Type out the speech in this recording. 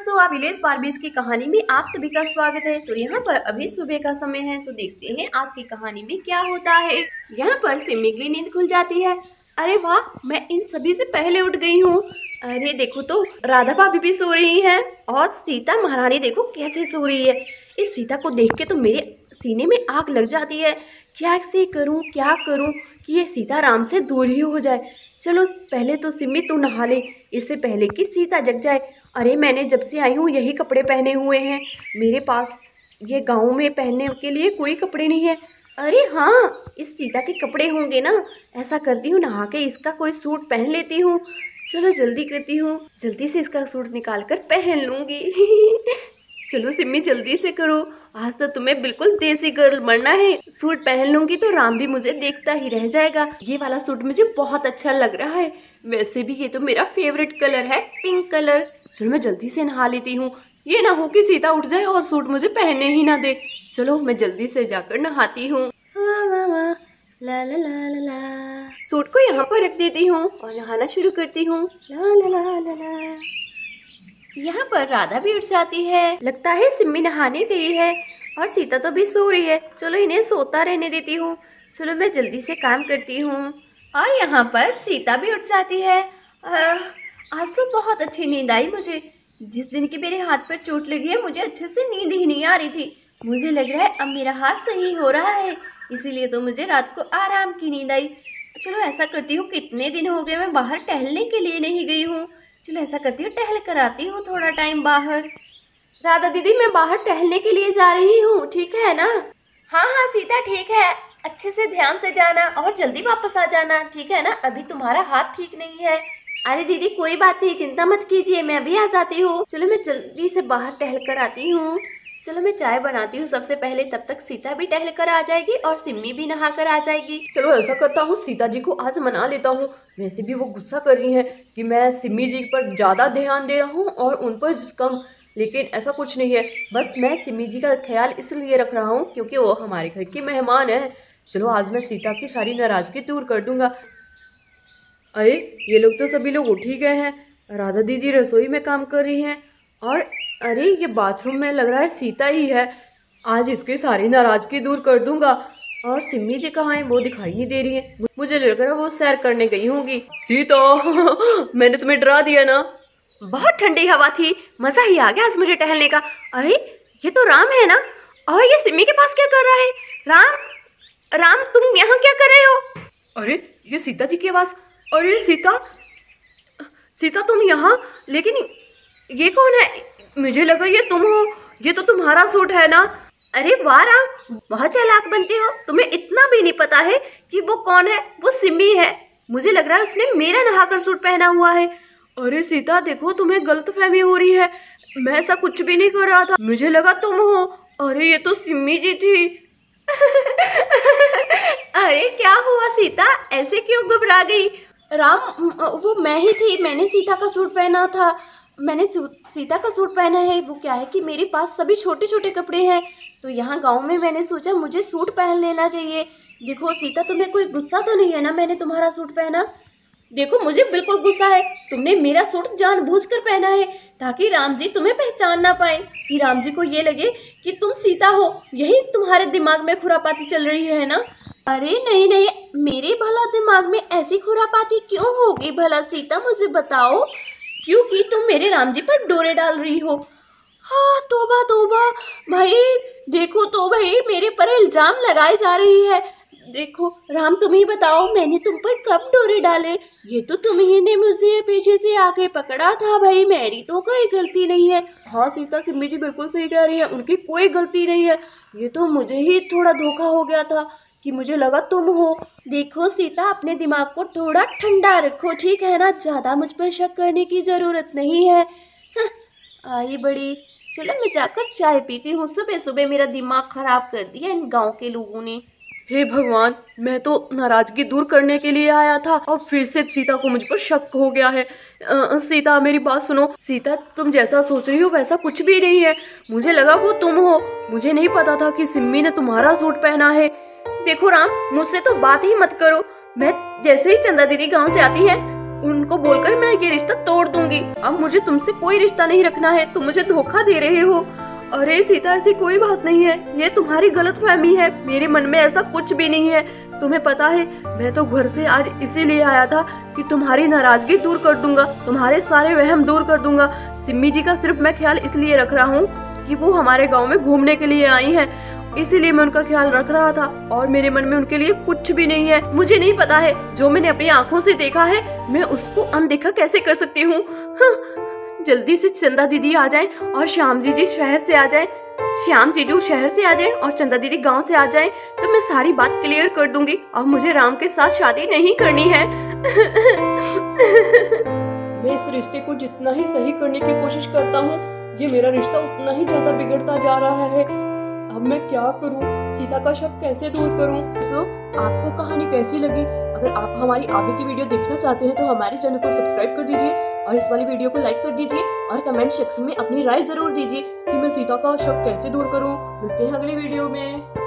दोस्तों, आप विलेज बार्बीज की कहानी में आप सभी का स्वागत है। तो यहाँ पर अभी सुबह का समय है, तो देखते हैं आज की कहानी में क्या होता है। यहाँ पर सिम्मी की नींद खुल जाती है। अरे वाह, मैं इन सभी से पहले उठ गई हूँ। अरे देखो तो राधा भाभी भी सो रही है और सीता महारानी देखो कैसे सो रही है। इस सीता को देख के तो मेरे सीने में आग लग जाती है। क्या करूँ कि ये सीता राम से दूर ही हो जाए। चलो पहले तो सिम्मी तू नहा ले, इससे पहले कि सीता जग जाए। अरे मैंने जब से आई हूँ यही कपड़े पहने हुए हैं, मेरे पास ये गाँव में पहनने के लिए कोई कपड़े नहीं है। अरे हाँ, इस सीता के कपड़े होंगे ना। ऐसा करती हूँ, नहा के इसका कोई सूट पहन लेती हूँ। चलो जल्दी करती हूँ, जल्दी से इसका सूट निकाल कर पहन लूँगी। चलो सिम्मी जल्दी से करो, आज तो तुम्हें बिल्कुल देसी गर्ल बनना है। सूट पहन लूंगी तो राम भी मुझे देखता ही रह जाएगा। ये वाला सूट मुझे बहुत अच्छा लग रहा है। वैसे भी ये तो मेरा फेवरेट कलर है, पिंक कलर। चलो मैं जल्दी से नहा लेती हूँ, ये ना हो कि सीता उठ जाए और सूट मुझे पहनने ही ना दे। चलो मैं जल्दी से जाकर नहाती हूँ। ला ला ला ला ला। सूट को यहाँ पर रख देती हूँ और नहाना शुरू करती हूँ। ला ला ला ला ला। यहाँ पर राधा भी उठ जाती है। लगता है सिम्मी नहाने गई है और सीता तो भी सो रही है। चलो इन्हें सोता रहने देती हूँ। चलो मैं जल्दी से काम करती हूँ। और यहाँ पर सीता भी उठ जाती है। आज तो बहुत अच्छी नींद आई मुझे। जिस दिन की मेरे हाथ पर चोट लगी है, मुझे अच्छे से नींद ही नहीं आ रही थी। मुझे लग रहा है अब मेरा हाथ सही हो रहा है, इसीलिए तो मुझे रात को आराम की नींद आई। चलो ऐसा करती हूँ, कितने दिन हो गए मैं बाहर टहलने के लिए नहीं गई हूँ। चलो ऐसा करती हूँ, टहल कर आती हूँ थोड़ा टाइम बाहर। राधा दीदी, मैं बाहर टहलने के लिए जा रही हूँ, ठीक है ना? हाँ हाँ सीता, ठीक है। अच्छे से ध्यान से जाना और जल्दी वापस आ जाना, ठीक है ना? अभी तुम्हारा हाथ ठीक नहीं है। अरे दीदी कोई बात नहीं, चिंता मत कीजिए, मैं अभी आ जाती हूँ। चलो मैं जल्दी से बाहर टहल कर आती हूँ। चलो मैं चाय बनाती हूँ सबसे पहले, तब तक सीता भी टहल कर आ जाएगी और सिम्मी भी नहा कर आ जाएगी। चलो ऐसा करता हूँ, सीता जी को आज मना लेता हूँ। वैसे भी वो गुस्सा कर रही हैं कि मैं सिम्मी जी पर ज़्यादा ध्यान दे रहा हूँ और उन पर कम, लेकिन ऐसा कुछ नहीं है। बस मैं सिम्मी जी का ख्याल इसलिए रख रहा हूँ क्योंकि वो हमारे घर की मेहमान है। चलो आज मैं सीता की सारी नाराज़गी दूर कर दूँगा। अरे ये लोग तो सभी लोग उठ ही गए हैं। राधा दीदी रसोई में काम कर रही हैं और अरे ये बाथरूम में लग रहा है सीता ही है। आज इसकी सारी नाराज़गी दूर कर दूंगा। और सिम्मी जी कहाँ है? वो दिखाई नहीं दे रही है। मुझे लग रहा है वो सैर करने गई होंगी। सीता मैंने तुम्हें डरा दिया ना? बहुत ठंडी हवा थी, मज़ा ही आ गया आज मुझे टहलने का। अरे ये तो राम है ना, और ये सिम्मी के पास क्या कर रहा है? राम तुम यहाँ क्या कर रहे हो? अरे ये सीता जी की आवाज़। अरे सीता तुम यहाँ, लेकिन ये कौन है? मुझे लगा ये तुम हो, ये तो तुम्हारा सूट है ना। अरे वाह राम, बहुत चालाक बनते हो, तुम्हें इतना भी नहीं पता है कि वो कौन है। वो सिम्मी है। मुझे लग रहा है उसने मेरा नहाकर सूट पहना हुआ है। अरे सीता देखो, तुम्हें गलतफहमी हो रही है, मैं ऐसा कुछ भी नहीं कर रहा था, मुझे लगा तुम हो। अरे ये तो सिम्मी जी थी। अरे क्या हुआ सीता, ऐसे क्यों घबरा गई? राम वो मैं ही थी, मैंने सीता का सूट पहना था। मैंने सीता का सूट पहना है। वो क्या है कि मेरे पास सभी छोटे छोटे कपड़े हैं, तो यहाँ गांव में मैंने सोचा मुझे सूट पहन लेना चाहिए। देखो सीता, तुम्हें कोई गुस्सा तो नहीं है ना मैंने तुम्हारा सूट पहना? देखो मुझे बिल्कुल गुस्सा है। तुमने मेरा सूट जानबूझकर पहना है ताकि राम जी तुम्हें पहचान ना पाए, कि राम जी को ये लगे कि तुम सीता हो। यही तुम्हारे दिमाग में खुरापाती चल रही है ना? अरे नहीं नहीं, मेरे भला दिमाग में ऐसी खुरापाती क्यों होगी भला सीता, मुझे बताओ। क्योंकि तुम मेरे राम जी पर डोरे डाल रही हो। हाँ तौबा तौबा भाई, देखो तो भाई मेरे पर इल्जाम लगाई जा रही है। देखो राम, तुम ही बताओ मैंने तुम पर कब डोरे डाले? ये तो तुम ही ने मुझे पीछे से आके पकड़ा था भाई, मेरी तो कोई गलती नहीं है। हाँ सीता, सिम्मी जी बिल्कुल सही कह रही है, उनकी कोई गलती नहीं है। ये तो मुझे ही थोड़ा धोखा हो गया था कि मुझे लगा तुम हो। देखो सीता, अपने दिमाग को थोड़ा ठंडा रखो, ठीक है ना? ज़्यादा मुझ पर शक करने की ज़रूरत नहीं है। आई बड़ी। चलो मैं जाकर चाय पीती हूँ, सुबह सुबह मेरा दिमाग ख़राब कर दिया इन गांव के लोगों ने। हे भगवान, मैं तो नाराज़गी दूर करने के लिए आया था और फिर से सीता को मुझ पर शक हो गया है। सीता मेरी बात सुनो। सीता, तुम जैसा सोच रही हो वैसा कुछ भी नहीं है। मुझे लगा वो तुम हो, मुझे नहीं पता था कि सिम्मी ने तुम्हारा सूट पहना है। देखो राम, मुझसे तो बात ही मत करो। मैं जैसे ही चंदा दीदी गांव से आती है उनको बोलकर मैं ये रिश्ता तोड़ दूंगी। अब मुझे तुमसे कोई रिश्ता नहीं रखना है, तुम मुझे धोखा दे रहे हो। अरे सीता, ऐसी कोई बात नहीं है, ये तुम्हारी गलतफहमी है, मेरे मन में ऐसा कुछ भी नहीं है। तुम्हें पता है, मैं तो घर से आज इसीलिए आया था कि तुम्हारी नाराजगी दूर कर दूंगा, तुम्हारे सारे वहम दूर कर दूंगा। सिम्मी जी का सिर्फ मैं ख्याल इसलिए रख रहा हूँ कि वो हमारे गांव में घूमने के लिए आई हैं, इसीलिए मैं उनका ख्याल रख रहा था और मेरे मन में उनके लिए कुछ भी नहीं है। मुझे नहीं पता है, जो मैंने अपनी आंखों से देखा है मैं उसको अनदेखा कैसे कर सकती हूँ। जल्दी से चंदा दीदी आ जाएं और श्याम जी शहर से आ जाएं। श्याम जीजू शहर से आ जाएं और चंदा दीदी गांव से आ जाएं, तो मैं सारी बात क्लियर कर दूंगी और मुझे राम के साथ शादी नहीं करनी है। मैं इस रिश्ते को जितना ही सही करने की कोशिश करता हूँ, ये मेरा रिश्ता उतना ही ज्यादा बिगड़ता जा रहा है। अब मैं क्या करूं? सीता का शक कैसे दूर करूं? तो आपको कहानी कैसी लगी? अगर आप हमारी आगे की वीडियो देखना चाहते हैं तो हमारे चैनल को सब्सक्राइब कर दीजिए और इस वाली वीडियो को लाइक कर दीजिए और कमेंट सेक्शन में अपनी राय जरूर दीजिए कि मैं सीता का शक कैसे दूर करूं। मिलते हैं अगली वीडियो में।